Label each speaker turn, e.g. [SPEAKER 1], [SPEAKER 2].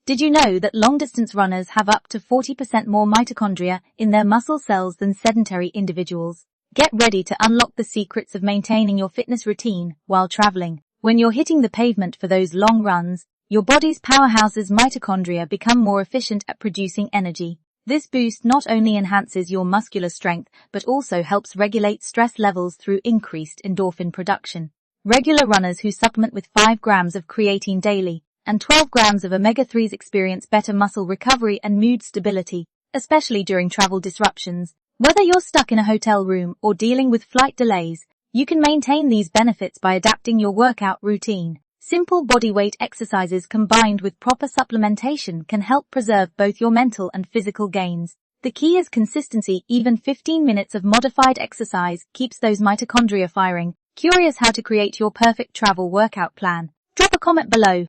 [SPEAKER 1] Did you know that long-distance runners have up to 40% more mitochondria in their muscle cells than sedentary individuals? Get ready to unlock the secrets of maintaining your fitness routine while traveling. When you're hitting the pavement for those long runs, your body's powerhouses mitochondria become more efficient at producing energy. This boost not only enhances your muscular strength but also helps regulate stress levels through increased endorphin production. Regular runners who supplement with 5 grams of creatine daily and 12 grams of omega-3s experience better muscle recovery and mood stability, especially during travel disruptions. Whether you're stuck in a hotel room or dealing with flight delays, you can maintain these benefits by adapting your workout routine. Simple bodyweight exercises combined with proper supplementation can help preserve both your mental and physical gains. The key is consistency. Even 15 minutes of modified exercise keeps those mitochondria firing. Curious how to create your perfect travel workout plan? Drop a comment below.